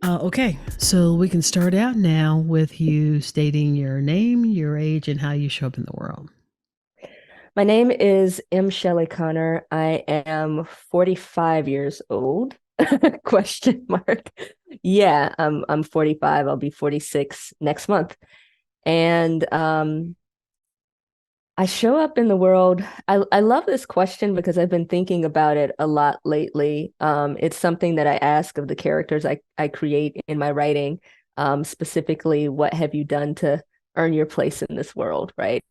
Okay, so we can start out now with you stating your name, your age, and how you show up in the world. My name is Shelly Connor. I am 45 years old. Question mark. Yeah, I'm 45. I'll be 46 next month. And I show up in the world. I love this question because I've been thinking about it a lot lately. It's something that I ask of the characters I create in my writing. Specifically, what have you done to earn your place in this world, right?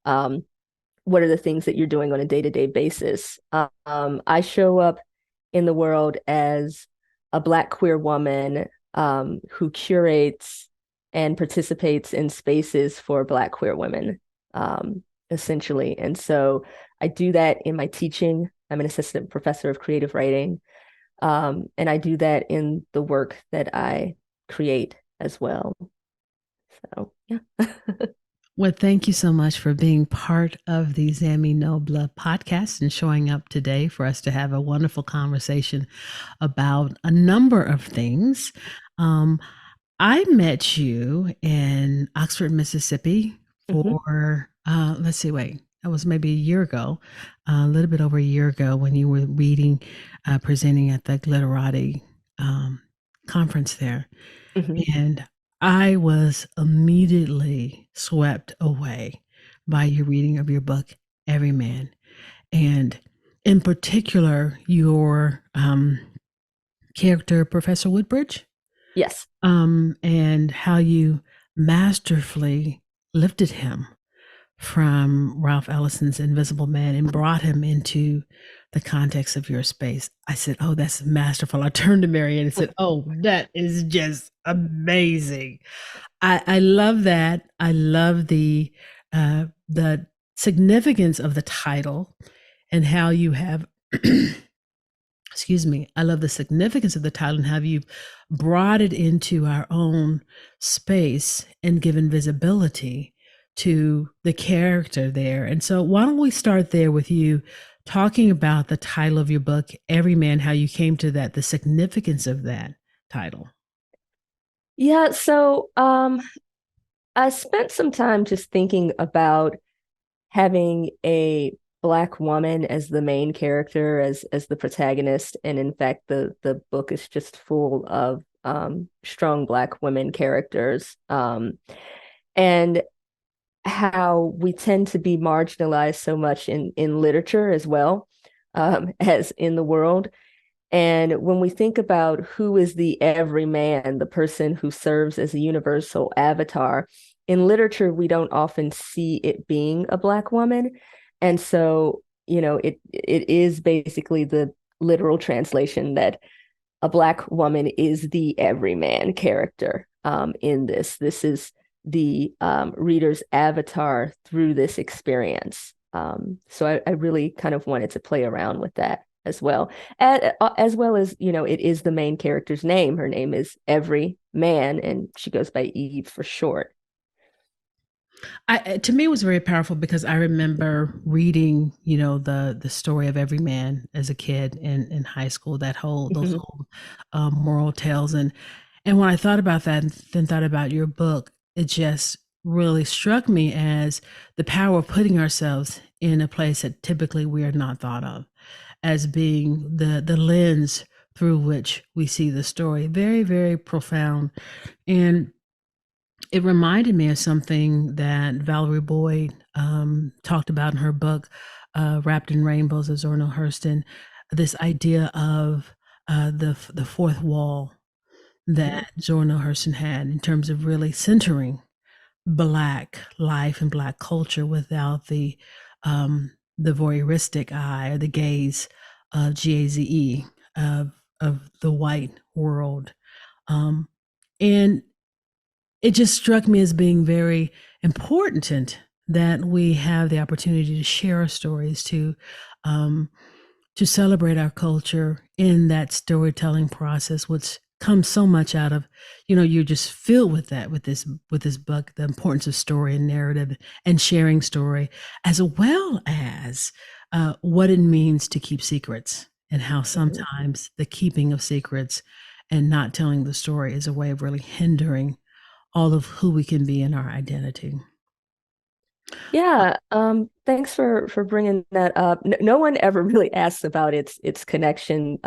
Um, what are the things that you're doing on a day-to-day basis? I show up in the world as a Black queer woman who curates and participates in spaces for Black queer women, essentially. And so I do that in my teaching. I'm an assistant professor of creative writing, and I do that in the work that I create as well. So, yeah. Well, thank you so much for being part of the ZAMI NOBLA podcast and showing up today for us to have a wonderful conversation about a number of things. Um, I met you in Oxford, Mississippi Mhm. for, let's see, wait, that was maybe a year ago, a little bit over a year ago when you were reading, presenting at the Glitterati conference there. Mhm. And I was immediately swept away by your reading of your book, Everyman. And in particular, your character, Professor Woodbridge, Yes. and how you masterfully lifted him from Ralph Ellison's Invisible Man and brought him into the context of your space. I said, "Oh, that's masterful." I turned to Marianne and said, "Oh, that is just amazing." I love that. I love the significance of the title and how you have excuse me, I love the significance of the title and how you've brought it into our own space and given visibility to the character there. And so, why don't we start there with you talking about the title of your book, Everyman, how you came to that, the significance of that title? Yeah, so I spent some time just thinking about having a Black woman as the main character, as the protagonist, and in fact, the book is just full of strong Black women characters, and how we tend to be marginalized so much in literature as well, as in the world. And when we think about who is the everyman, the person who serves as a universal avatar, in literature, we don't often see it being a Black woman. And so, it is basically the literal translation that a Black woman is the everyman character in this. This is the reader's avatar through this experience. So I really kind of wanted to play around with that as well. As well as, it is the main character's name. Her name is Every Man, and she goes by Eve for short. To me, it was very powerful because I remember reading, the story of every man as a kid in high school. Those Mhm. whole moral tales, and when I thought about that, and then thought about your book, it just really struck me as the power of putting ourselves in a place that typically we are not thought of as being the lens through which we see the story. Very, very profound, and it reminded me of something that Valerie Boyd talked about in her book, Wrapped in Rainbows of Zora Neale Hurston, this idea of the fourth wall Mhm. that Zora Neale Hurston had in terms of really centering Black life and Black culture without the voyeuristic eye or the gaze of GAZE of the white world. Um, and it just struck me as being very important that we have the opportunity to share our stories, um, to celebrate our culture in that storytelling process, which comes so much out of, you're just filled with that with this book, the importance of story and narrative and sharing story, as well as what it means to keep secrets and how Mhm. sometimes the keeping of secrets and not telling the story is a way of really hindering all of who we can be in our identity. Yeah, thanks for bringing that up. No one ever really asks about its connection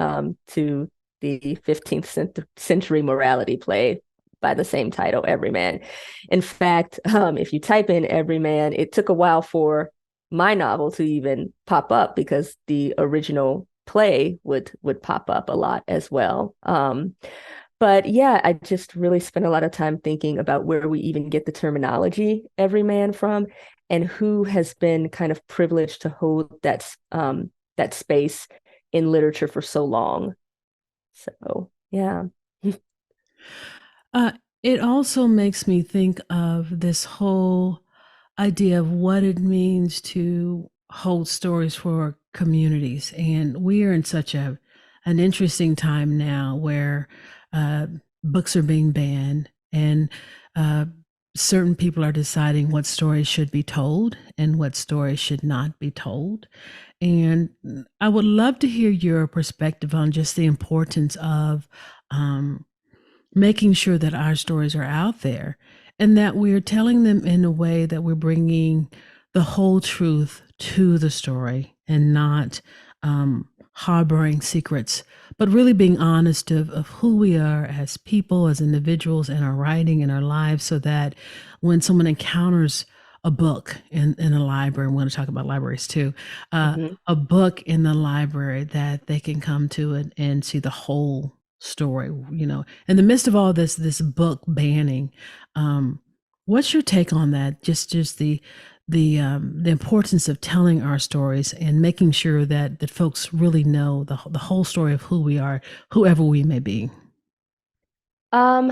to the 15th century morality play by the same title, Everyman. In fact, if you type in Everyman, it took a while for my novel to even pop up because the original play would pop up a lot as well. But yeah, I just really spent a lot of time thinking about where we even get the terminology everyman from and who has been kind of privileged to hold that space in literature for so long. So yeah. Uh, it also makes me think of this whole idea of what it means to hold stories for communities. And we are in such an interesting time now where uh, books are being banned and uh, certain people are deciding what stories should be told and what stories should not be told. And I would love to hear your perspective on just the importance of um, making sure that our stories are out there and that we're telling them in a way that we're bringing the whole truth to the story and not harboring secrets, but really being honest of who we are as people, as individuals in our writing, in our lives, so that when someone encounters a book in a library, we're going to talk about libraries too, Mhm. a book in the library that they can come to it and see the whole story, in the midst of all this book banning. What's your take on that? Just the importance of telling our stories and making sure that folks really know the whole story of who we are, whoever we may be. Um,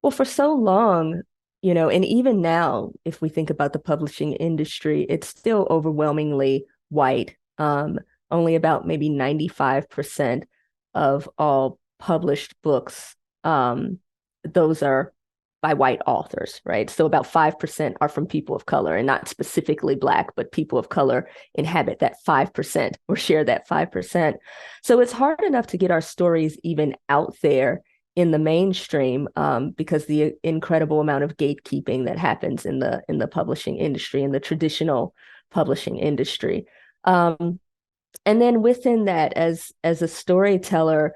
well, for so long, and even now, if we think about the publishing industry, it's still overwhelmingly white. Only about maybe 95% of all published books, those are by white authors, right? So about 5% are from people of color, and not specifically Black, but people of color inhabit that 5% or share that 5%. So it's hard enough to get our stories even out there in the mainstream, because the incredible amount of gatekeeping that happens in the publishing industry, in the traditional publishing industry. And then within that, as a storyteller,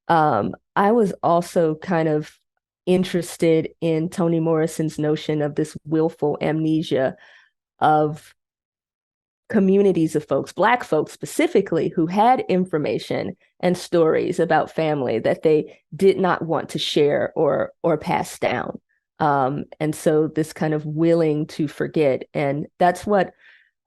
I was also kind of interested in Toni Morrison's notion of this willful amnesia of communities of folks, Black folks specifically, who had information and stories about family that they did not want to share or pass down. And so this kind of willing to forget. And that's what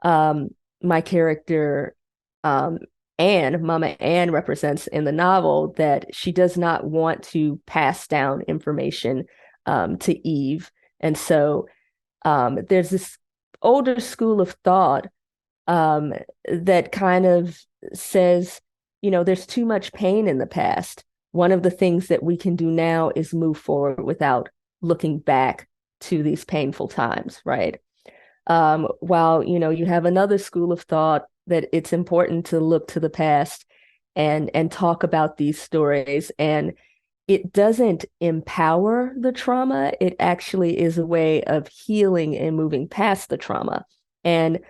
my character, um, Anne, Mama Anne, represents in the novel, that she does not want to pass down information to Eve. And so there's this older school of thought um, that kind of says, there's too much pain in the past. One of the things that we can do now is move forward without looking back to these painful times, right? While, you have another school of thought that it's important to look to the past and talk about these stories. And it doesn't empower the trauma. It actually is a way of healing and moving past the trauma. And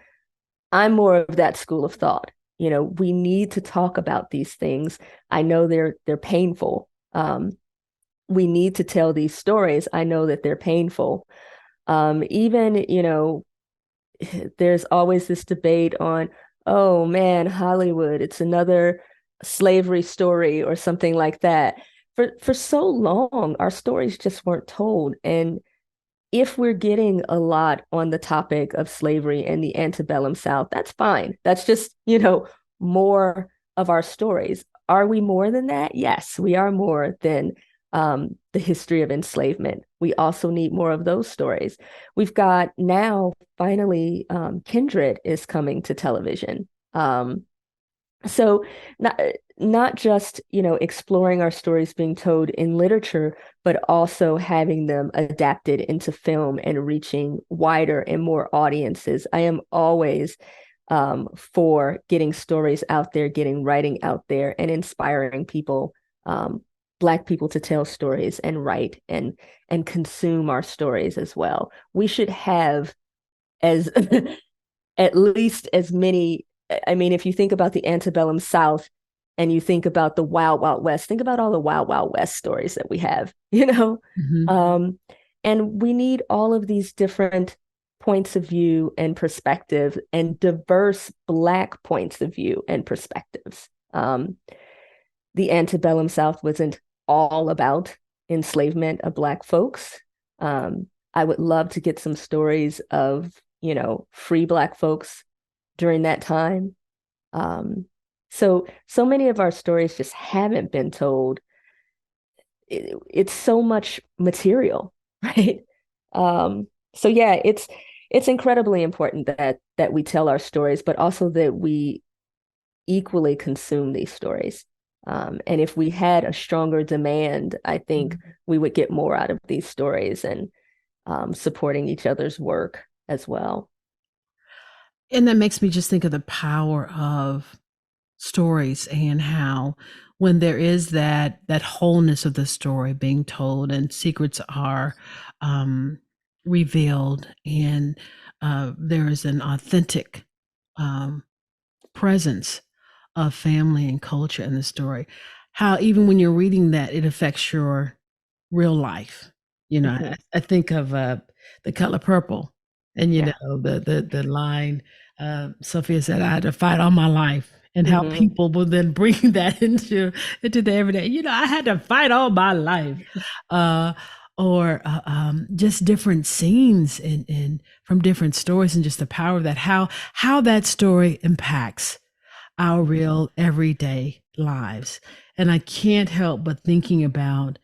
I'm more of that school of thought. We need to talk about these things. I know they're painful. We need to tell these stories. I know that they're painful. Even, there's always this debate on, oh man, Hollywood, it's another slavery story or something like that. For so long, our stories just weren't told. And if we're getting a lot on the topic of slavery and the antebellum South, that's fine. That's just, more of our stories. Are we more than that? Yes, we are more than the history of enslavement. We also need more of those stories. We've got now, finally, Kindred is coming to television. So not just, exploring our stories being told in literature, but also having them adapted into film and reaching wider and more audiences. I am always for getting stories out there, getting writing out there, and inspiring people Black people to tell stories and write and consume our stories as well. We should have as at least as many. I mean, if you think about the antebellum South and you think about the Wild Wild West, think about all the Wild Wild West stories that we have, you know? Mm-hmm. And we need all of these different points of view and perspective and diverse Black points of view and perspectives. The antebellum South wasn't all about enslavement of Black folks. I would love to get some stories of, free Black folks during that time. So many of our stories just haven't been told. It's so much material, right? So yeah, it's incredibly important that we tell our stories, but also that we equally consume these stories. And if we had a stronger demand, I think we would get more out of these stories and supporting each other's work as well. And that makes me just think of the power of stories and how when there is that wholeness of the story being told and secrets are revealed and there is an authentic um, presence of family and culture in the story, how even when you're reading that it affects your real life. I think of The Color Purple, and Yeah. the line Sophia said, I had to fight all my life, and how Hmm. people will then bring that into the everyday. I had to fight all my life, or just different scenes in from different stories, and just the power of that. How that story impacts our real everyday lives, and I can't help but thinking about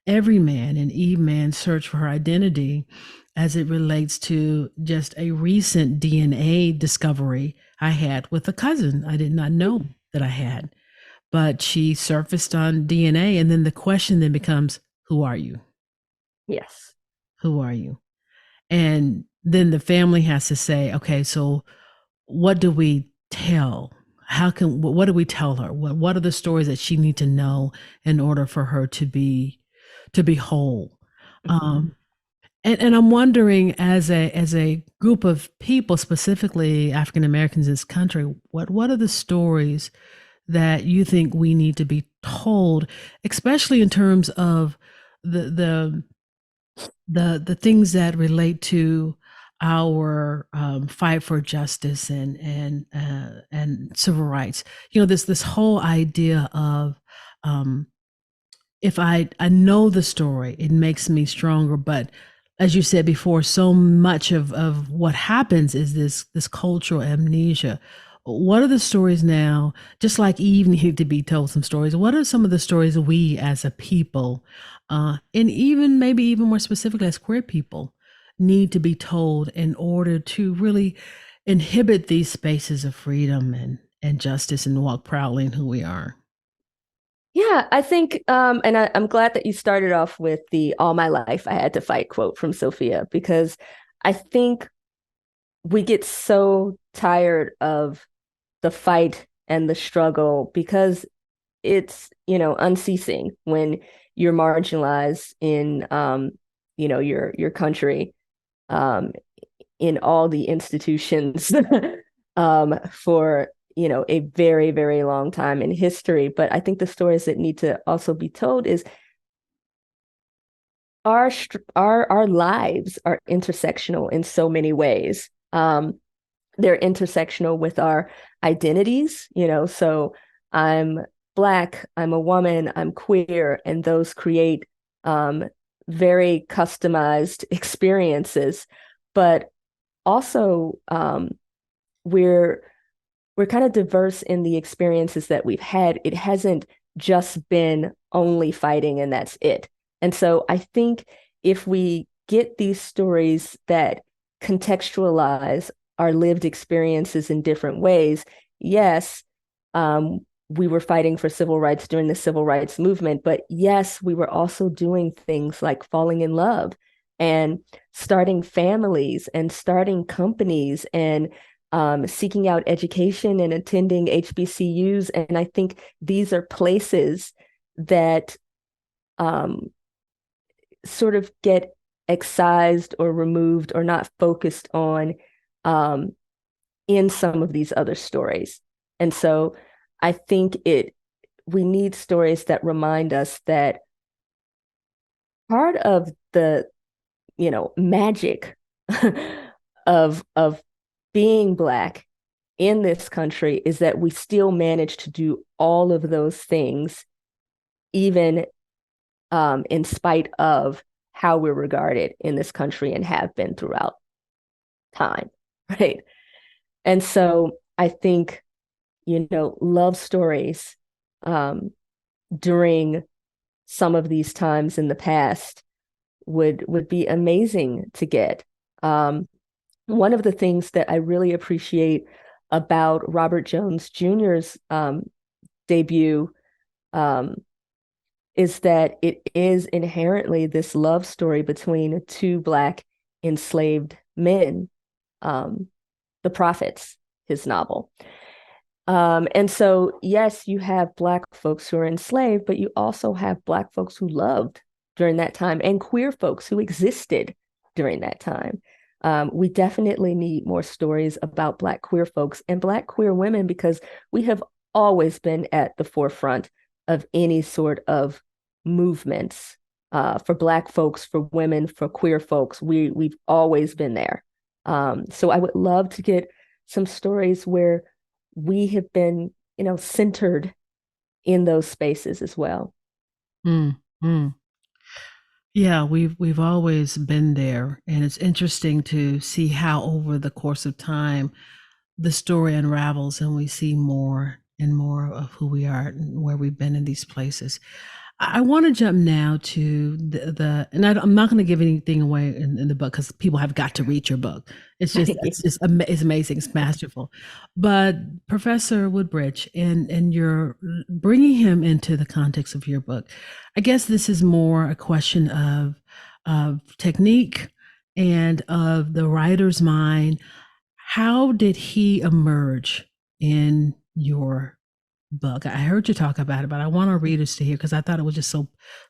everyman and Eve Man's search for her identity as it relates to just a recent DNA discovery I had with a cousin I did not know that I had. But she surfaced on DNA, and then the question then becomes, who are you? Yes. Who are you? And then the family has to say, okay, so what do we tell? What do we tell her? What are the stories that she needs to know in order for her to be whole? Mhm. Um, and I'm wondering, as a group of people, specifically African Americans in this country, what are the stories that you think we need to be told, especially in terms of the the the things that relate to our fight for justice and civil rights. This whole idea of um, if I know the story, it makes me stronger. But as you said before, so much of what happens is this cultural amnesia. What are the stories now? Just like Eve needed to be told some stories. What are some of the stories we as a people, and even maybe even more specifically as queer people, need to be told in order to really inhibit these spaces of freedom and justice and walk proudly in who we are? Yeah, I think, and I'm glad that you started off with the "all my life I had to fight" quote from Sophia, because I think we get so tired of the fight and the struggle because it's, unceasing when you're marginalized in, your country, um, in all the institutions, for a very, very long time in history. But I think the stories that need to also be told is our lives are intersectional in so many ways. They're intersectional with our identities, so I'm Black, I'm a woman, I'm queer, and those create very customized experiences. But also, we're we're kind of diverse in the experiences that we've had. It hasn't just been only fighting and that's it. And so I think if we get these stories that contextualize our lived experiences in different ways, yes, we were fighting for civil rights during the civil rights movement, but yes, we were also doing things like falling in love and starting families and starting companies and seeking out education and attending HBCUs. And I think these are places that um, sort of get excised or removed or not focused on um, in some of these other stories. And so I think we need stories that remind us that part of the, magic of being Black in this country is that we still manage to do all of those things, even in spite of how we're regarded in this country and have been throughout time, right? And so I think, love stories during some of these times in the past would be amazing to get. One of the things that I really appreciate about Robert Jones Jr.'s debut is that it is inherently this love story between two Black enslaved men, The Prophets, his novel. And so, yes, you have Black folks who are enslaved, but you also have Black folks who loved during that time and queer folks who existed during that time. We definitely need more stories about Black queer folks and Black queer women because we have always been at the forefront of any sort of movements for Black folks, for women, for queer folks. We've always been there. So I would love to get some stories where we have been, centered in those spaces as well. Mm, mm. Yeah, we've always been there, and it's interesting to see how over the course of time the story unravels and we see more and more of who we are and where we've been in these places. I want to jump now to and I'm not going to give anything away in the book because people have got to read your book. It's amazing, it's masterful. But Professor Woodbridge, and you're bringing him into the context of your book. I guess this is more a question of technique and of the writer's mind. How did he emerge in your book? I heard you talk about it, but I want our readers to hear because I thought it was just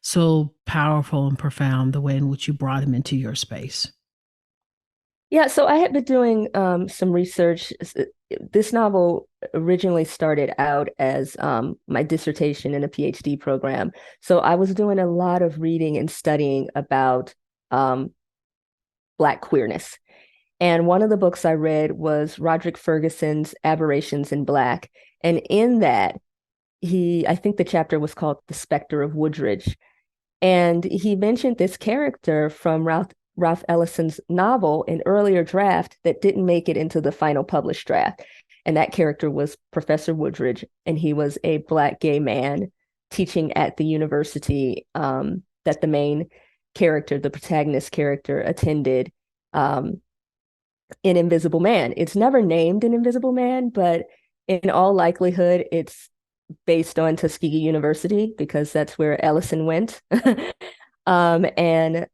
so powerful and profound the way in which you brought him into your space. Yeah, so I had been doing some research. This novel originally started out as my dissertation in a PhD program. So I was doing a lot of reading and studying about Black queerness. And one of the books I read was Roderick Ferguson's Aberrations in Black. And in that, I think the chapter was called The Spectre of Woodridge. And he mentioned this character from Ralph Ellison's novel, an earlier draft that didn't make it into the final published draft. And that character was Professor Woodridge. And he was a Black gay man teaching at the university that the main character, the protagonist character, attended in Invisible Man. It's never named in Invisible Man, but in all likelihood, it's based on Tuskegee University because that's where Ellison went. And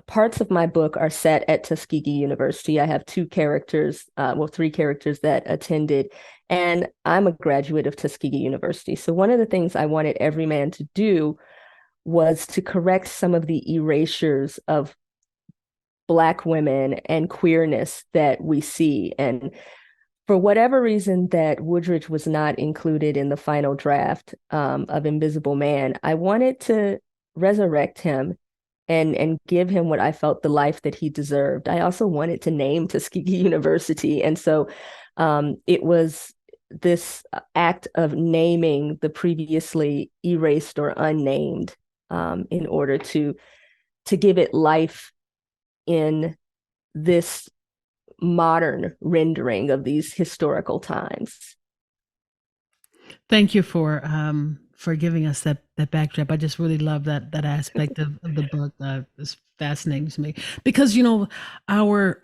parts of my book are set at Tuskegee University. I have three characters that attended, and I'm a graduate of Tuskegee University. So one of the things I wanted Everyman to do was to correct some of the erasures of Black women and queerness that we see. And for whatever reason that Woodridge was not included in the final draft of Invisible Man, I wanted to resurrect him and give him what I felt the life that he deserved. I also wanted to name Tuskegee University. And so it was this act of naming the previously erased or unnamed in order to give it life in this modern rendering of these historical times. Thank you for giving us that backdrop. I just really love that aspect of the book. It's fascinating to me because our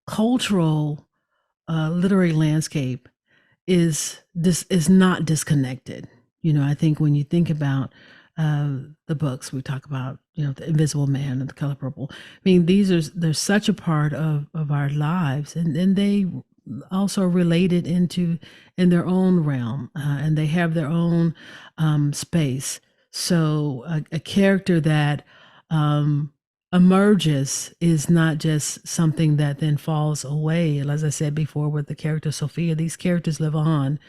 cultural literary landscape is not disconnected. I think when you think about the books we talk about, The Invisible Man and The Color Purple. I mean, they're such a part of our lives, and they also related in their own realm, and they have their own space. So a character that um, emerges is not just something that then falls away. As I said before, with the character Sophia, these characters live on,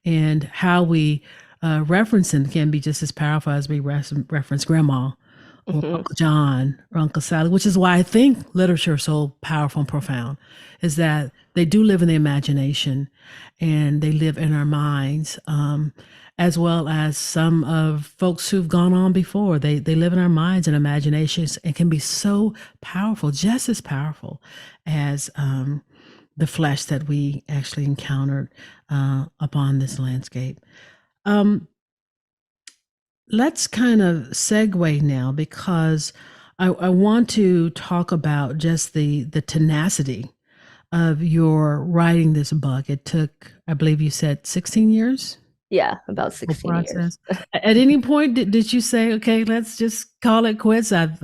and how we reference them can be just as powerful as we reference Grandma or Mhm. Uncle John or Uncle Sally, which is why I think literature is so powerful and profound, is that they do live in the imagination and they live in our minds, as well as some of folks who've gone on before. They live in our minds and imaginations and can be so powerful, just as powerful as the flesh that we actually encountered upon this landscape. Um, let's kind of segue now, because I want to talk about just the tenacity of your writing this book. It took, I believe you said 16 years? Yeah, about Whole 16 years. process. At any point, did you say, okay, let's just call it quits? I've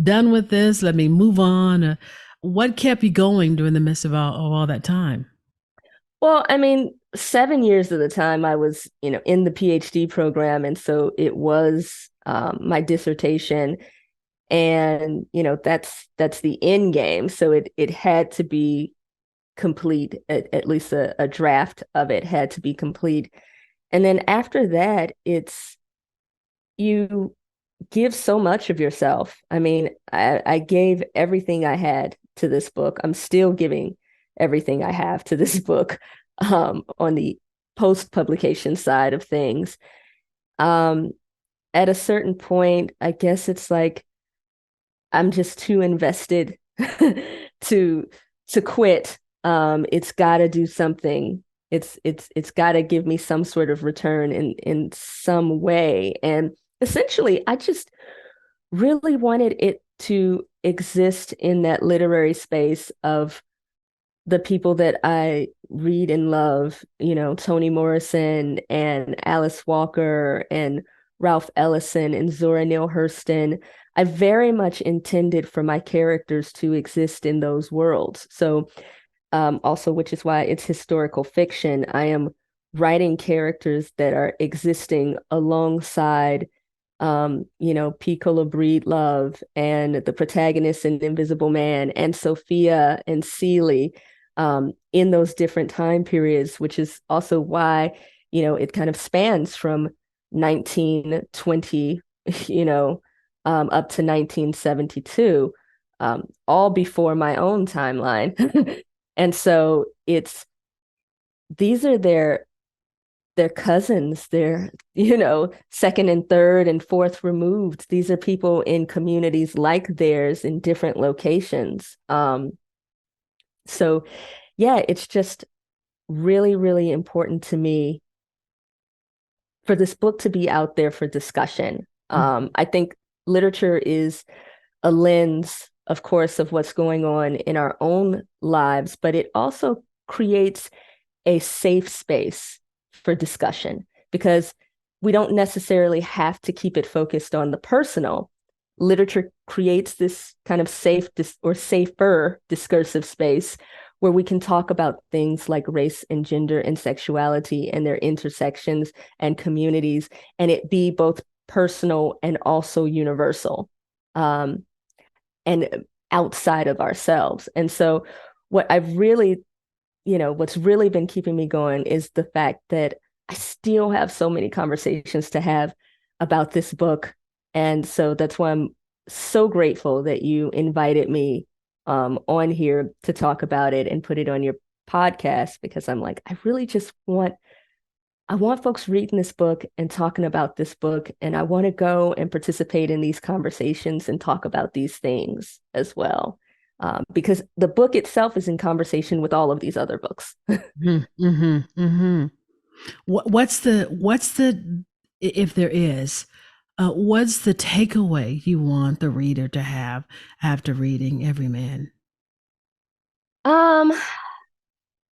done with this. Let me move on. What kept you going during the midst of all that time? Well, I mean, 7 years of the time I was, in the PhD program, and so it was my dissertation, and that's the end game. So it had to be complete. At least a draft of it had to be complete, and then after that, it's you give so much of yourself. I mean, I gave everything I had to this book. I'm still giving everything I have to this book on the post-publication side of things. Um, at a certain point, I guess it's like I'm just too invested to quit. It's got to do something. It's got to give me some sort of return in some way. And essentially, I just really wanted it to exist in that literary space of the people that I read and love, Toni Morrison and Alice Walker and Ralph Ellison and Zora Neale Hurston. I very much intended for my characters to exist in those worlds. So, also, which is why it's historical fiction, I am writing characters that are existing alongside Piccolo Breedlove and the protagonist in Invisible Man and Sophia and Celie in those different time periods, which is also why, it kind of spans from 1920, up to 1972, all before my own timeline. And so these are their cousins, their, second and third and fourth removed. These are people in communities like theirs in different locations. So yeah, it's just really, really important to me for this book to be out there for discussion. I think literature is a lens, of course, of what's going on in our own lives, but it also creates a safe space for discussion, because we don't necessarily have to keep it focused on the personal. Literature creates this kind of safe or safer discursive space where we can talk about things like race and gender and sexuality and their intersections and communities, and it be both personal and also universal, and outside of ourselves. And so what's really been keeping me going is the fact that I still have so many conversations to have about this book. And so that's why I'm so grateful that you invited me on here to talk about it and put it on your podcast, because I'm like, I want folks reading this book and talking about this book, and I want to go and participate in these conversations and talk about these things as well. Because the book itself is in conversation with all of these other books. Mm-hmm, mm-hmm, mm-hmm. What's the if there is, what's the takeaway you want the reader to have after reading Everyman? Um,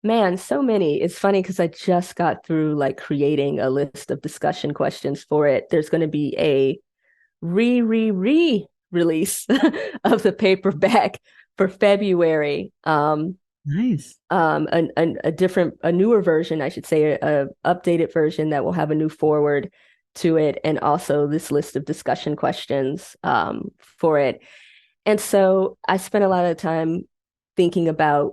Man, so many. It's funny because I just got through like creating a list of discussion questions for it. There's going to be a re release of the paperback for February. Nice. A newer version, I should say, a updated version that will have a new forward to it, and also this list of discussion questions for it. And so I spent a lot of time thinking about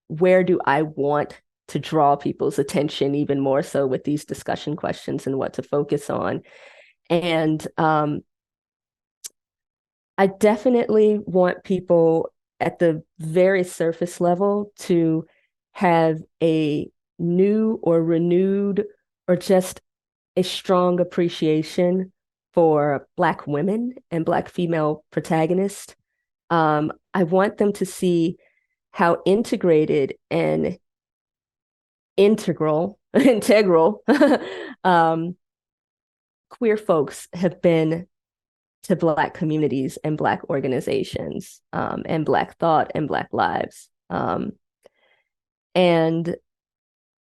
where do I want to draw people's attention even more so with these discussion questions and what to focus on. And I definitely want people at the very surface level to have a new or renewed or just a strong appreciation for Black women and Black female protagonists. I want them to see how integrated and integral um, queer folks have been to Black communities and Black organizations, and Black thought and Black lives. And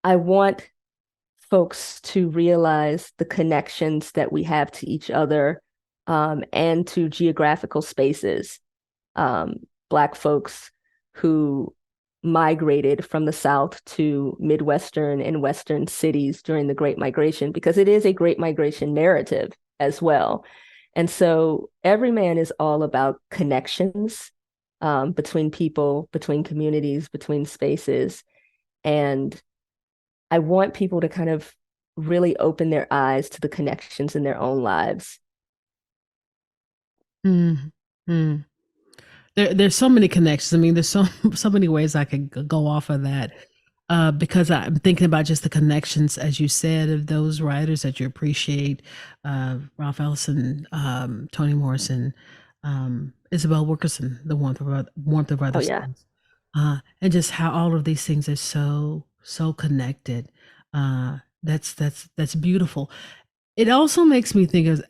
I want folks to realize the connections that we have to each other, and to geographical spaces. Black folks who migrated from the South to Midwestern and Western cities during the Great Migration, because it is a Great Migration narrative as well. And so Everyman is all about connections, between people, between communities, between spaces. And I want people to kind of really open their eyes to the connections in their own lives. Mm, mm. There's so many connections. I mean, there's so many ways I could go off of that. Because I'm thinking about just the connections, as you said, of those writers that you appreciate, Ralph Ellison, Toni Morrison, Isabel Wilkerson, The Warmth of Oh Other yeah. Suns, and just how all of these things are so connected. That's beautiful. It also makes me think of,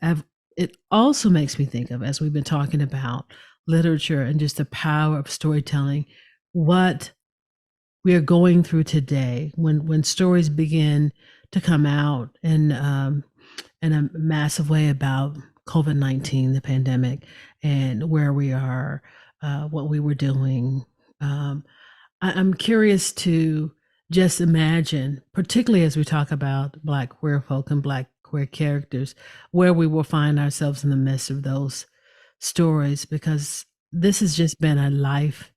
as we've been talking about literature and just the power of storytelling, what we are going through today when stories begin to come out in a massive way about COVID-19, the pandemic, and where we are, what we were doing. I'm curious to just imagine, particularly as we talk about Black queer folk and Black queer characters, where we will find ourselves in the midst of those stories, because this has just been a life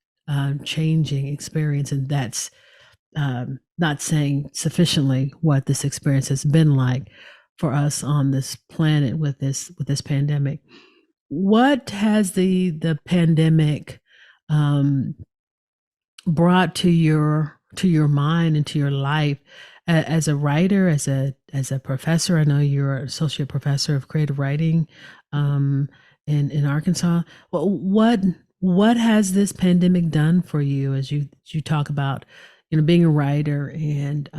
changing experience, and that's not saying sufficiently what this experience has been like for us on this planet with this pandemic. What has the pandemic um, brought to your mind and to your life as a writer, as a professor? I know you're an associate professor of creative writing in Arkansas. Well, what has this pandemic done for you as you talk about, being a writer and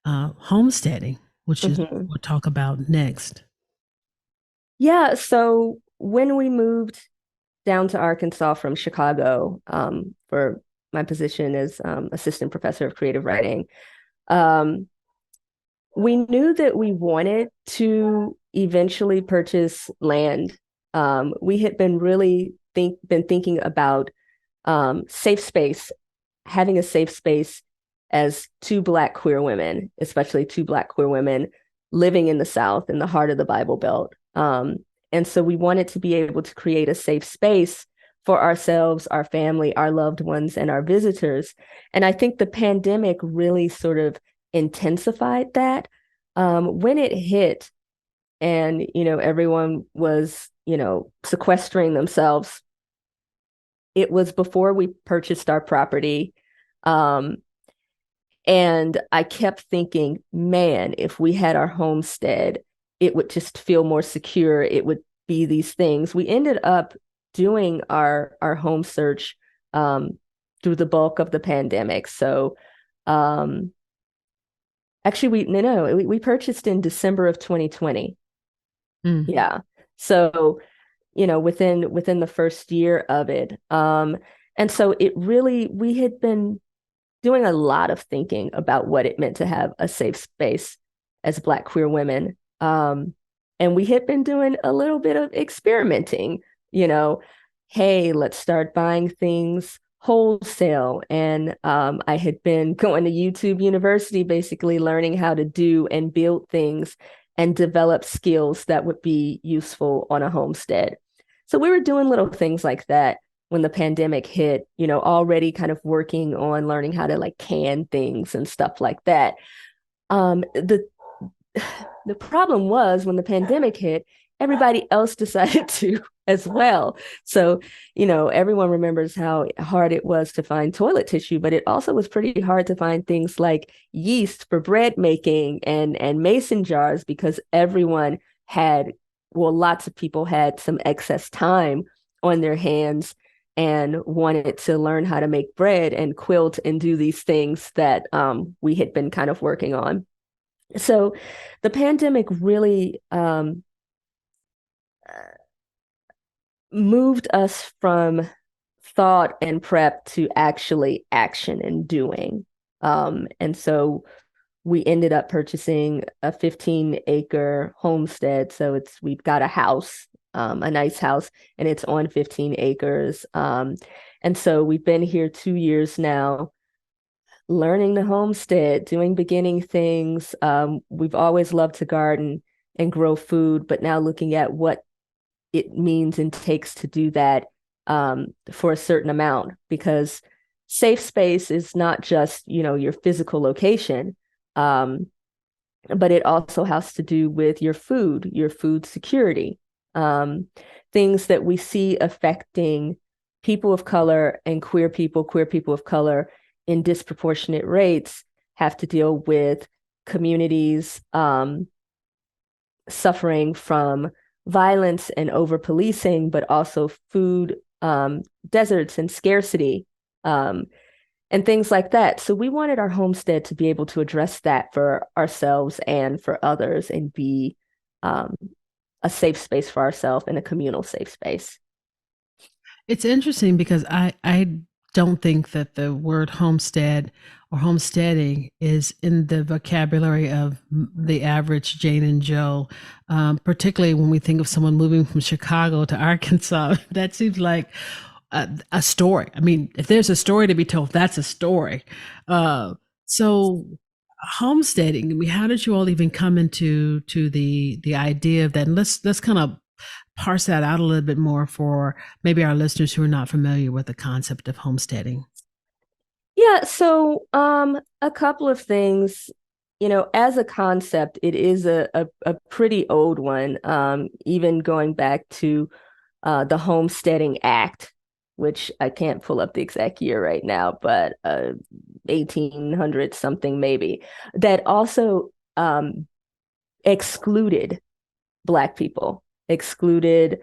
homesteading, which is what Mhm. we'll talk about next. Yeah, so when we moved down to Arkansas from Chicago, for my position as assistant professor of creative writing, um, we knew that we wanted to eventually purchase land. We had been really been thinking about safe space, having a safe space as two Black queer women, especially two Black queer women living in the South, in the heart of the Bible Belt. And so we wanted to be able to create a safe space for ourselves, our family, our loved ones, and our visitors. And I think the pandemic really sort of intensified that. When it hit, and everyone was sequestering themselves, it was before we purchased our property. Um, and I kept thinking, man, if we had our homestead, it would just feel more secure. It would be these things. We ended up doing our home search um, through the bulk of the pandemic. So um, actually, we purchased in December of 2020. Mm. Yeah. So within the first year of it. And so it really, we had been doing a lot of thinking about what it meant to have a safe space as Black queer women. And we had been doing a little bit of experimenting, you know, hey, let's start buying things wholesale. And I had been going to YouTube University, basically learning how to do and build things and develop skills that would be useful on a homestead. So we were doing little things like that when the pandemic hit, already kind of working on learning how to like can things and stuff like that. The the problem was when the pandemic hit, everybody else decided to as well. So, everyone remembers how hard it was to find toilet tissue, but it also was pretty hard to find things like yeast for bread making and mason jars because everyone had, well, lots of people had some excess time on their hands and wanted to learn how to make bread and quilt and do these things that we had been kind of working on. So the pandemic really moved us from thought and prep to actually action and doing. And so we ended up purchasing a 15-acre homestead. So we've got a house, a nice house, and it's on 15 acres. And so we've been here 2 years now, learning the homestead, doing beginning things. We've always loved to garden and grow food, but now looking at what it means and takes to do that for a certain amount, because safe space is not just, your physical location, but it also has to do with your food security, things that we see affecting people of color and queer people of color in disproportionate rates have to deal with communities suffering from violence and over-policing, but also food deserts and scarcity and things like that. So we wanted our homestead to be able to address that for ourselves and for others and be a safe space for ourselves and a communal safe space. It's interesting because I don't think that the word homestead or homesteading is in the vocabulary of the average Jane and Joe, particularly when we think of someone moving from Chicago to Arkansas. That seems like a story. I mean, if there's a story to be told, that's a story. So homesteading, I mean, how did you all even come into the idea of that? And let's kind of parse that out a little bit more for maybe our listeners who are not familiar with the concept of homesteading. Yeah, so a couple of things, as a concept, it is a pretty old one, even going back to the Homesteading Act, which I can't pull up the exact year right now, but 1800 something maybe, that also excluded Black people, excluded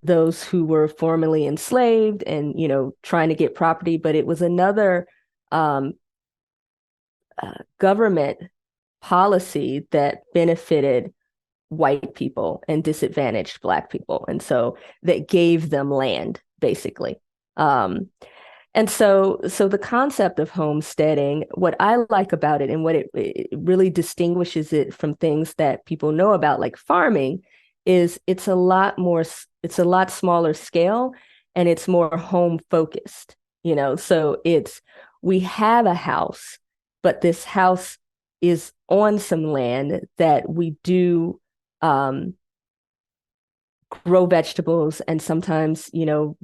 those who were formerly enslaved and, trying to get property. But it was another government policy that benefited white people and disadvantaged Black people. And so that gave them land, basically. And so the concept of homesteading, what I like about it and what it really distinguishes it from things that people know about, like farming, is it's a lot smaller scale and it's more home focused, so we have a house, but this house is on some land that we do grow vegetables and sometimes,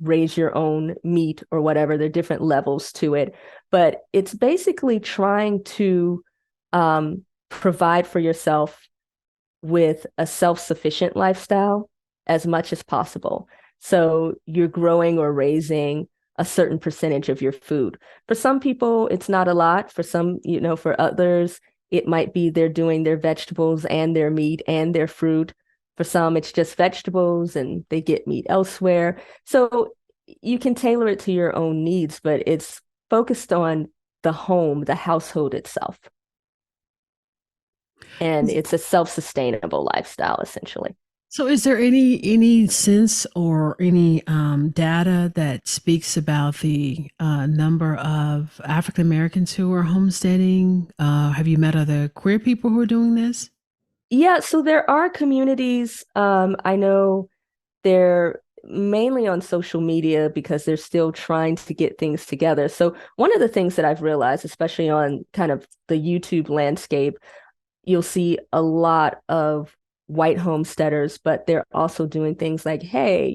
raise your own meat or whatever. There are different levels to it, but it's basically trying to provide for yourself with a self-sufficient lifestyle as much as possible. So you're growing or raising a certain percentage of your food. For some people, it's not a lot. For some, for others, it might be they're doing their vegetables and their meat and their fruit. For some, it's just vegetables and they get meat elsewhere. So you can tailor it to your own needs, but it's focused on the home, the household itself. And it's a self-sustainable lifestyle, essentially. So is there any sense or any data that speaks about the number of African Americans who are homesteading? Have you met other queer people who are doing this? Yeah, so there are communities. I know there mainly on social media because they're still trying to get things together. So one of the things that I've realized, especially on kind of the YouTube landscape, you'll see a lot of white homesteaders, but they're also doing things like, hey,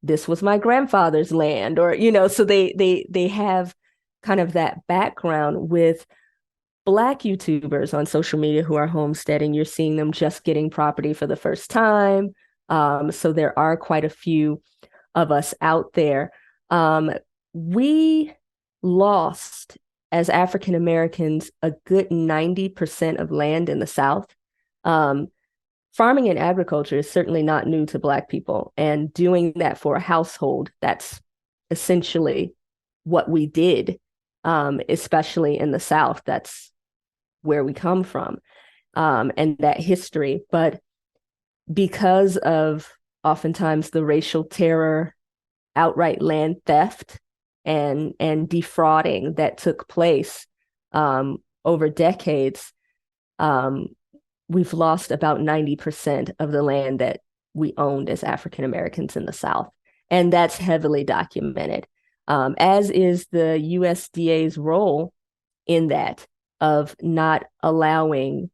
this was my grandfather's land, or, so they have kind of that background with Black YouTubers on social media who are homesteading. You're seeing them just getting property for the first time. So there are quite a few of us out there. We lost as African Americans a good 90% of land in the South. Um, Farming and agriculture is certainly not new to Black people, and doing that for a household, that's essentially what we did, especially in the South. That's where we come from, and that history. But because of oftentimes the racial terror, outright land theft, and defrauding that took place over decades, um, we've lost about 90% of the land that we owned as African Americans in the South. And that's heavily documented, as is the USDA's role in that, of not allowing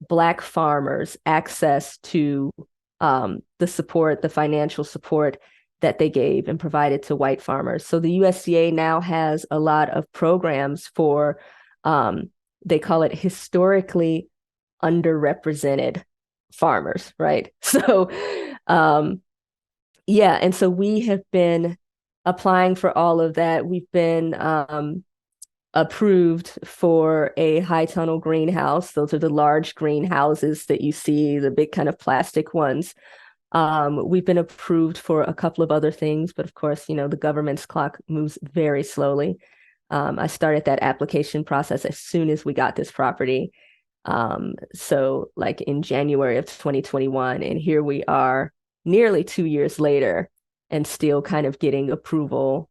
Black farmers access to the financial support that they gave and provided to white farmers. So the USDA now has a lot of programs for, they call it historically underrepresented farmers, right? So, yeah, and so we have been applying for all of that. We've been approved for a high tunnel greenhouse. Those are the large greenhouses that you see, the big kind of plastic ones. We've been approved for a couple of other things, but of course, the government's clock moves very slowly. I started that application process as soon as we got this property. So like in January of 2021, and here we are nearly 2 years later and still kind of getting approval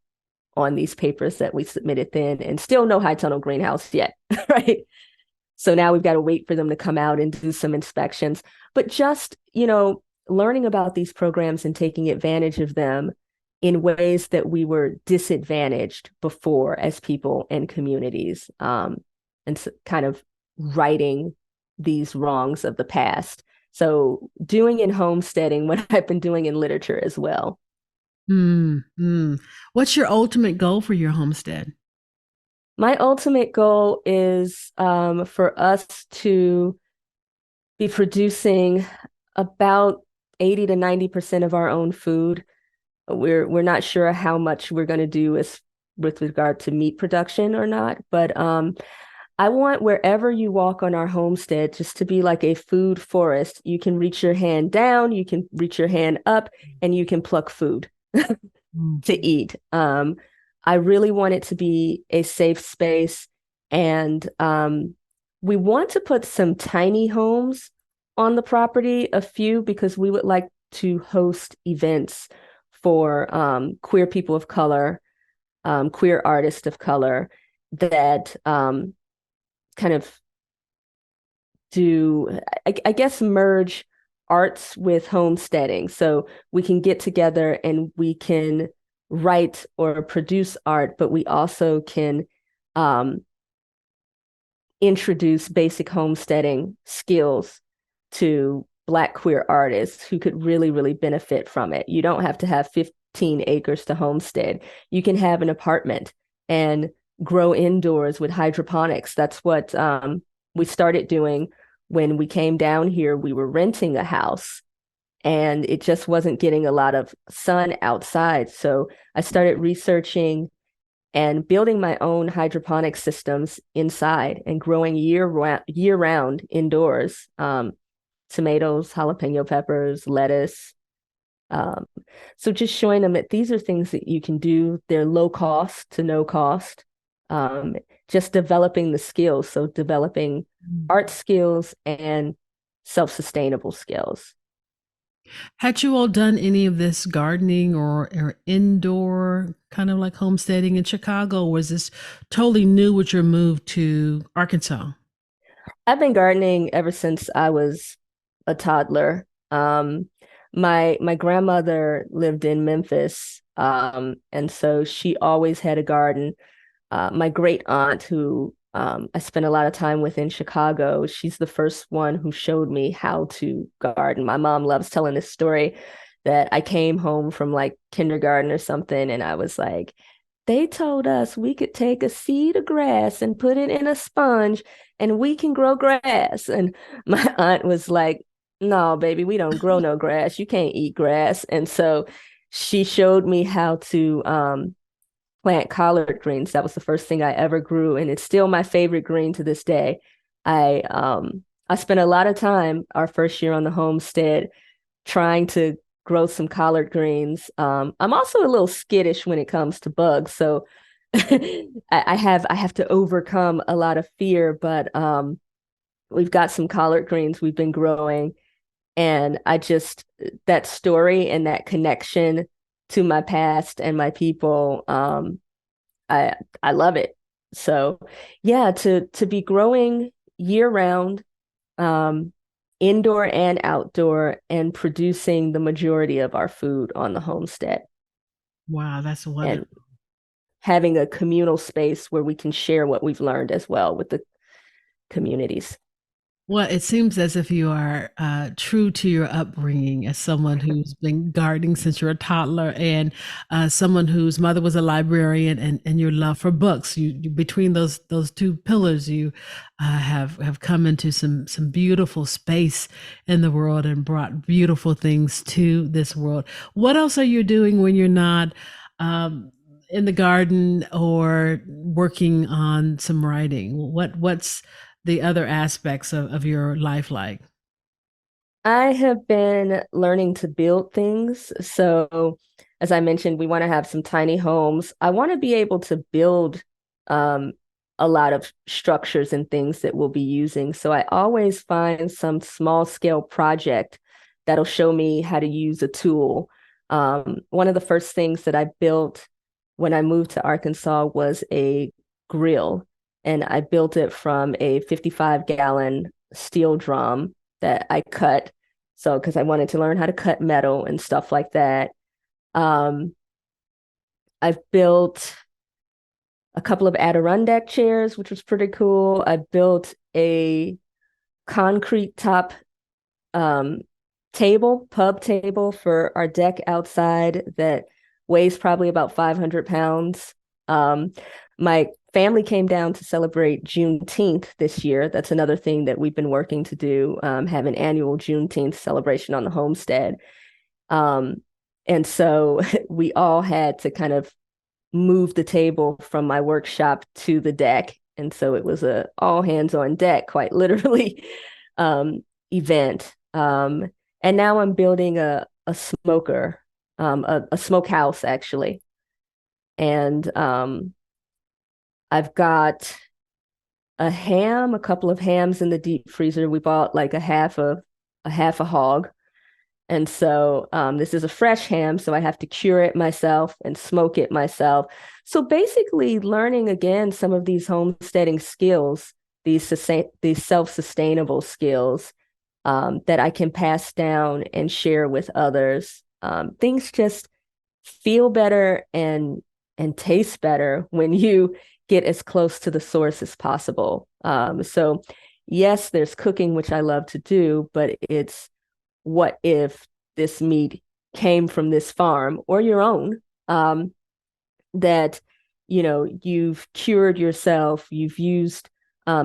on these papers that we submitted then, and still no high tunnel greenhouse yet, right? So now we've got to wait for them to come out and do some inspections. But just, learning about these programs and taking advantage of them in ways that we were disadvantaged before as people and communities, and so kind of righting these wrongs of the past. So doing in homesteading what I've been doing in literature as well. What's your ultimate goal for your homestead? My ultimate goal is for us to be producing about 80 to 90% of our own food. We're not sure how much we're going to do with regard to meat production or not, but I want wherever you walk on our homestead just to be like a food forest. You can reach your hand down, you can reach your hand up, and you can pluck food to eat. I really want it to be a safe space, and we want to put some tiny homes on the property, a few, because we would like to host events for queer people of color, queer artists of color that kind of do, I guess, merge arts with homesteading. So we can get together and we can write or produce art, but we also can introduce basic homesteading skills to Black queer artists who could really, really benefit from it. You don't have to have 15 acres to homestead. You can have an apartment and grow indoors with hydroponics. That's what we started doing when we came down here. We were renting a house and it just wasn't getting a lot of sun outside. So I started researching and building my own hydroponic systems inside and growing year round indoors. Tomatoes, jalapeno peppers, lettuce. So just showing them that these are things that you can do. They're low cost to no cost. Just developing the skills. So developing art skills and self-sustainable skills. Had you all done any of this gardening or indoor kind of like homesteading in Chicago? Or was this totally new with your move to Arkansas? I've been gardening ever since I was a toddler. My grandmother lived in Memphis, and so she always had a garden. My great aunt, who I spent a lot of time with in Chicago, she's the first one who showed me how to garden. My mom loves telling this story that I came home from like kindergarten or something, and I was like, they told us we could take a seed of grass and put it in a sponge and we can grow grass. And my aunt was like, no, baby, we don't grow no grass. You can't eat grass. And so she showed me how to plant collard greens. That was the first thing I ever grew, and it's still my favorite green to this day. I spent a lot of time our first year on the homestead trying to grow some collard greens. I'm also a little skittish when it comes to bugs, so I have to overcome a lot of fear, but we've got some collard greens we've been growing, and I just that story and that connection to my past and my people, I I love it. So yeah, to be growing year round, um, indoor and outdoor, and producing the majority of our food on the homestead, Wow, that's and wonderful. having a communal space where we can share what we've learned as well with the communities. Well, it seems as if you are true to your upbringing as someone who's been gardening since you're a toddler, and someone whose mother was a librarian, and your love for books. You between those two pillars, you have come into some beautiful space in the world and brought beautiful things to this world. What else are you doing when you're not in the garden or working on some writing? What's the other aspects of your life like? I have been learning to build things. So, as I mentioned, we want to have some tiny homes. I want to be able to build um, a lot of structures and things that we'll be using. So, I always find some small scale project that'll show me how to use a tool. One of the first things that I built when I moved to Arkansas was a grill, and I built it from a 55-gallon steel drum that I cut. So, because I wanted to learn how to cut metal and stuff like that. Um, I've built a couple of Adirondack chairs, which was pretty cool. I built a concrete top um, pub table for our deck outside that weighs probably about 500 pounds. My family came down to celebrate Juneteenth this year. That's another thing that we've been working to do, have an annual Juneteenth celebration on the homestead. Um, and so we all had to kind of move the table from my workshop to the deck. And so it was a all hands on deck, quite literally, event. And now I'm building a smoker, a smokehouse actually. And I've got a couple of hams in the deep freezer. We bought like a half a hog. And so this is a fresh ham, so I have to cure it myself and smoke it myself. So basically, learning again some of these homesteading skills, these self-sustainable skills that I can pass down and share with others. Things just feel better and taste better when you get as close to the source as possible. So yes, there's cooking, which I love to do, but it's what if this meat came from this farm or your own, that you've cured yourself, you've used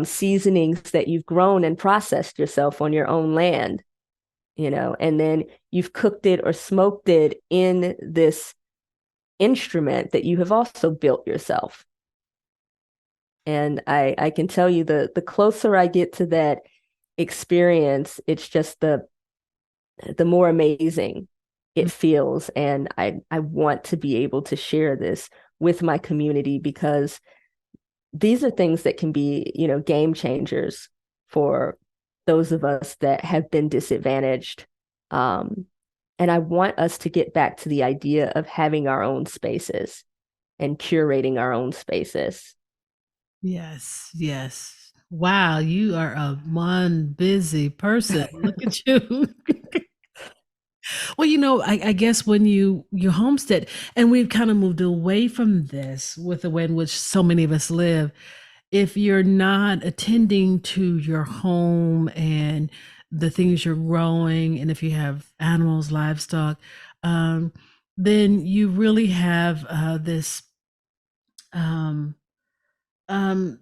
seasonings that you've grown and processed yourself on your own land, and then you've cooked it or smoked it in this instrument that you have also built yourself. And I can tell you, the closer I get to that experience, it's just the more amazing it feels. And I want to be able to share this with my community, because these are things that can be, game changers for those of us that have been disadvantaged. Um, and I want us to get back to the idea of having our own spaces and curating our own spaces. Yes, yes. Wow, you are a one busy person. Look at you. Well, I guess when you homestead, and we've kind of moved away from this with the way in which so many of us live. If you're not attending to your home and the things you're growing, and if you have animals, livestock, um, then you really have this um,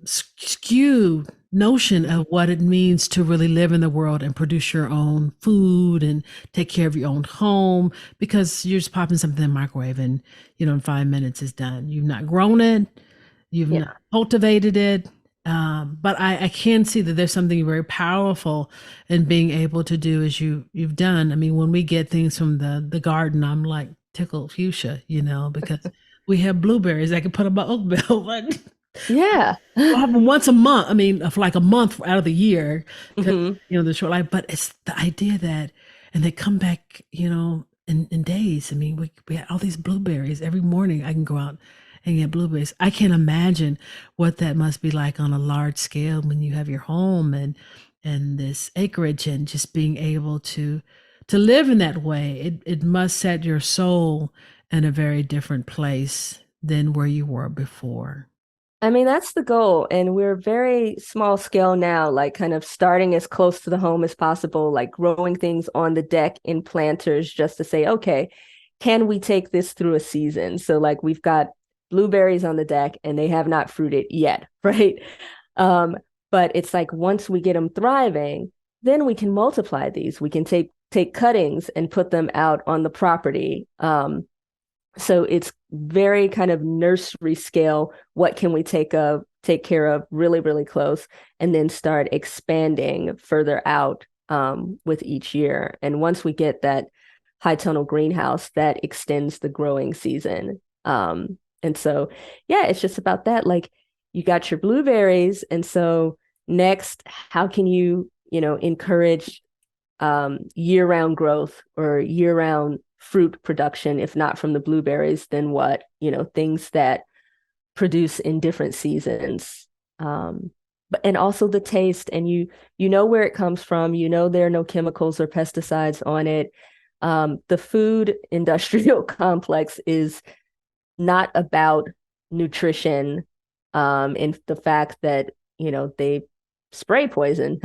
skewed notion of what it means to really live in the world and produce your own food and take care of your own home, because you're just popping something in the microwave and in 5 minutes it's done. You've not grown it, you've Yeah. not cultivated it. But I can see that there's something very powerful in being able to do as you've done. I mean, when we get things from the garden, I'm like tickled fuchsia, because we have blueberries. I can put on my oat bill, but Yeah. we'll have them once a month. I mean, for like a month out of the year, because Hmm. the short life. But it's the idea that, and they come back, in days. I mean, we had all these blueberries every morning. I can go out and get blueberries. I can't imagine what that must be like on a large scale when you have your home and this acreage and just being able to live in that way. It must set your soul in a very different place than where you were before. I mean, that's the goal. And we're very small scale now, like kind of starting as close to the home as possible, like growing things on the deck in planters just to say, okay, can we take this through a season? So, like, we've got blueberries on the deck and they have not fruited yet, right? Um, but it's like once we get them thriving, then we can multiply these. We can take cuttings and put them out on the property. So it's very kind of nursery scale. What can we take care of really, really close, and then start expanding further out with each year. And once we get that high tunnel greenhouse, that extends the growing season. And so, yeah, it's just about that. Like you got your blueberries, and so next, how can you encourage year-round growth or year-round fruit production? If not from the blueberries, then what? Things that produce in different seasons. But and also the taste, and you know where it comes from. There are no chemicals or pesticides on it. The food industrial complex is not about nutrition, and the fact that they spray poison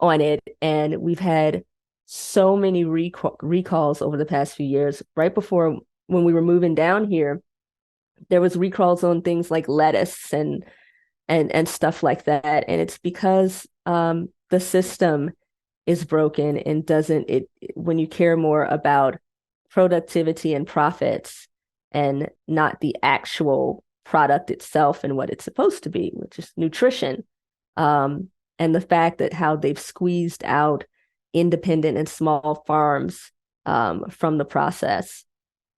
on it. And we've had so many recalls over the past few years. Right before when we were moving down here, there was recalls on things like lettuce and stuff like that. And it's because the system is broken and doesn't it when you care more about productivity and profits and not the actual product itself and what it's supposed to be, which is nutrition. And the fact that how they've squeezed out independent and small farms from the process.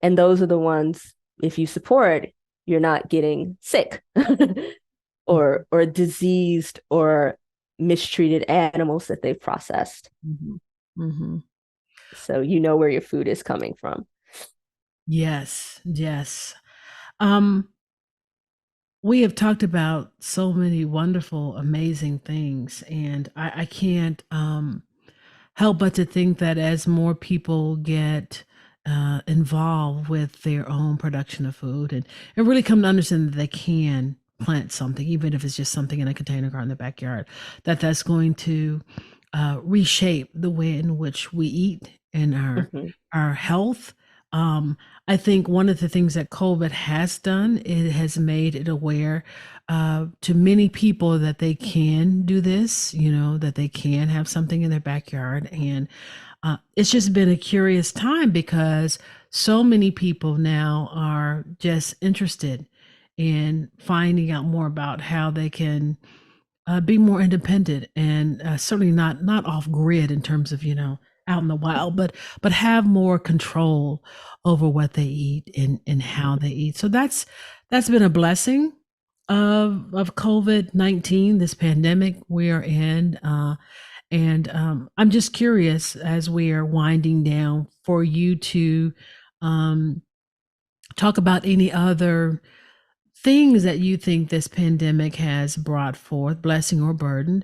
And those are the ones, if you support, you're not getting sick or diseased or mistreated animals that they've processed. Mhm. Mhm. So you know where your food is coming from. Yes, yes. Um, we have talked about so many wonderful, amazing things, and I can't help but to think that as more people get involved with their own production of food and really come to understand that they can plant something, even if it's just something in a container garden in the backyard, that's going to reshape the way in which we eat and Mhm. our health. Um, I think one of the things that COVID has done, it has made it aware to many people that they can do this, that they can have something in their backyard. And it's just been a curious time because so many people now are just interested in finding out more about how they can be more independent and certainly not off grid in terms of out in the wild, but have more control over what they eat and how they eat. So that's been a blessing of COVID-19, this pandemic we are in. And I'm just curious as we are winding down for you to um, talk about any other things that you think this pandemic has brought forth, blessing or burden,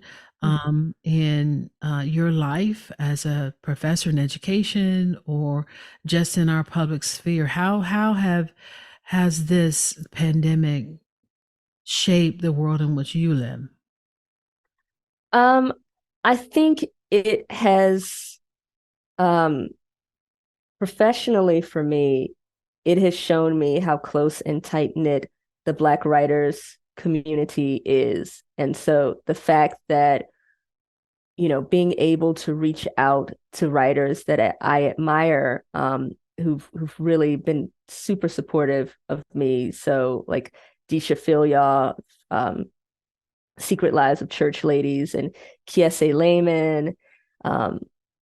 in your life as a professor in education or just in our public sphere? Has this pandemic shaped the world in which you live? Um, I think it has, um, professionally for me, it has shown me how close and tight knit the Black writers community is. And so the fact that, being able to reach out to writers that I admire, who've really been super supportive of me. So like Disha Philyaw, um, Secret Lives of Church Ladies, and Kiese Layman, um,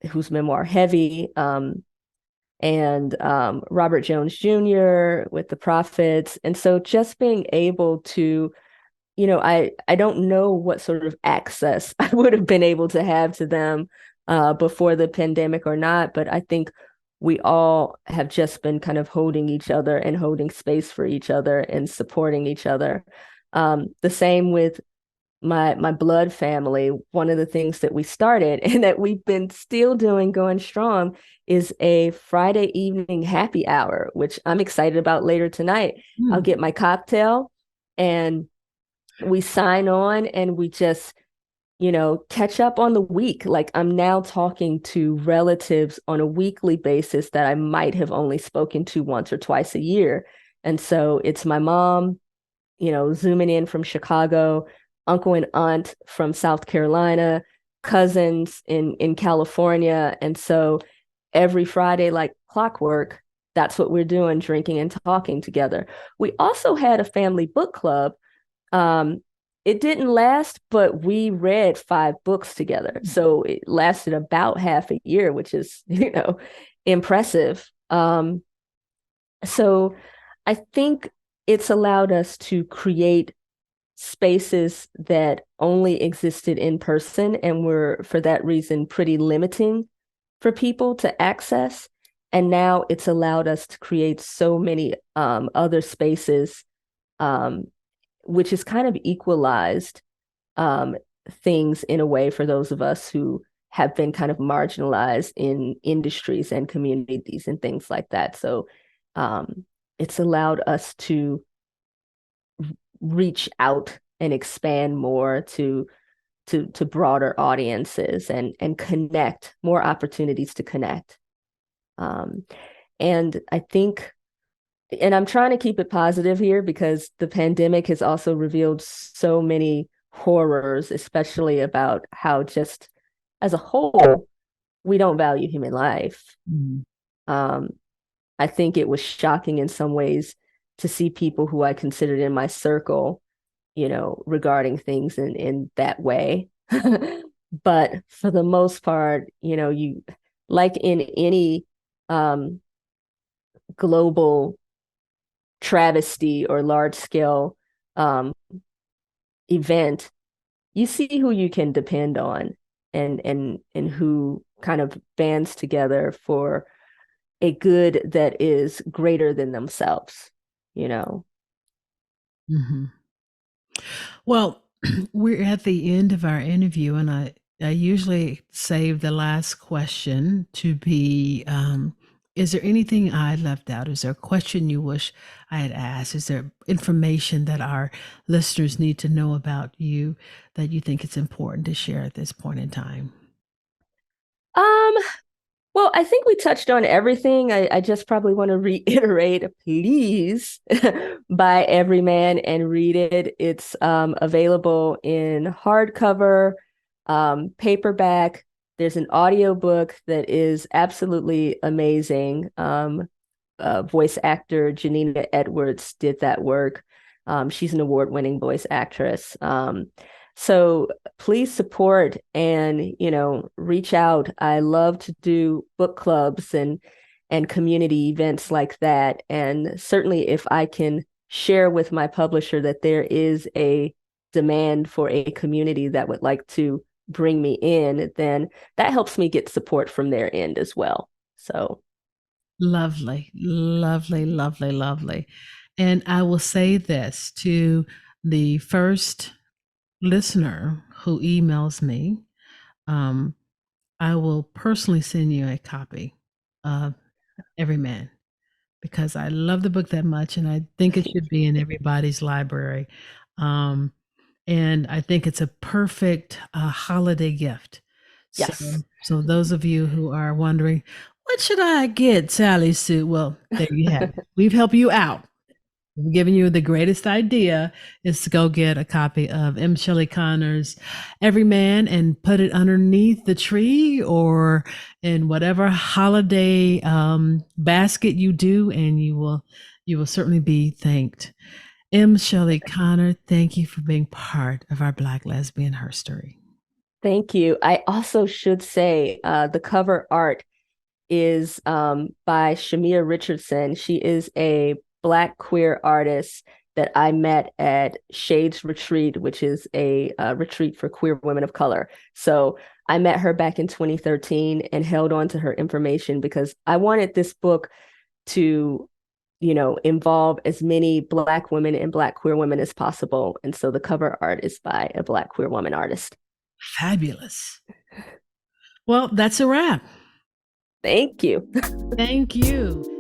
whose memoir Heavy, and Robert Jones Jr. with The Prophets. And so just being able to, I don't know what sort of access I would have been able to have to them before the pandemic or not, but I think we all have just been kind of holding each other and holding space for each other and supporting each other. The same with my blood family. One of the things that we started and that we've been still doing going strong is a Friday evening happy hour, which I'm excited about later tonight. I'll get my cocktail and we sign on and we just, catch up on the week. Like I'm now talking to relatives on a weekly basis that I might have only spoken to once or twice a year. And so it's my mom, zooming in from Chicago, uncle and aunt from South Carolina, cousins in California. And so every Friday, like clockwork, that's what we're doing, drinking and talking together. We also had a family book club. It didn't last, but we read 5 books together. So it lasted about half a year, which is, impressive. So I think it's allowed us to create spaces that only existed in person and were, for that reason, pretty limiting for people to access. And now it's allowed us to create so many other spaces, which has kind of equalized things in a way for those of us who have been kind of marginalized in industries and communities and things like that. So it's allowed us to reach out and expand more to broader audiences and connect, more opportunities to connect. And I think, and I'm trying to keep it positive here because the pandemic has also revealed so many horrors, especially about how just as a whole, we don't value human life. Mm. I think it was shocking in some ways to see people who I considered in my circle, regarding things in that way. But for the most part, you like in any global travesty or large scale event, you see who you can depend on and who kind of bands together for a good that is greater than themselves, Mm-hmm. Well, we're at the end of our interview, and I usually save the last question to be is there anything I left out? Is there a question you wish I had asked? Is there information that our listeners need to know about you that you think it's important to share at this point in time? Um, well, I think we touched on everything. I just probably want to reiterate, please buy Everyman and read it. It's available in hardcover, paperback. There's an audiobook that is absolutely amazing. Voice actor Janina Edwards did that work. She's an award-winning voice actress. So please support and, reach out. I love to do book clubs and community events like that. And certainly if I can share with my publisher that there is a demand for a community that would like to bring me in, then that helps me get support from their end as well. So Lovely, lovely, lovely, lovely. And I will say this to the first listener who emails me, um, I will personally send you a copy of Everyman because I love the book that much and I think it should be in everybody's library. Um, and I think it's a perfect holiday gift. So, Yes. so those of you who are wondering, what should I get, Sally Sue? Well, there you have it. We've helped you out. We've given you the greatest idea is to go get a copy of M. Shelley Connor's Everyman and put it underneath the tree or in whatever holiday basket you do, and you will certainly be thanked. M. Shelley Connor, thank you for being part of our Black Lesbian Herstory. Thank you. I also should say the cover art is by Shamia Richardson. She is a Black queer artist that I met at Shades Retreat, which is a retreat for queer women of color. So I met her back in 2013 and held on to her information because I wanted this book to, involve as many Black women and Black queer women as possible. And so the cover art is by a Black queer woman artist. Fabulous. Well, that's a wrap. Thank you. Thank you.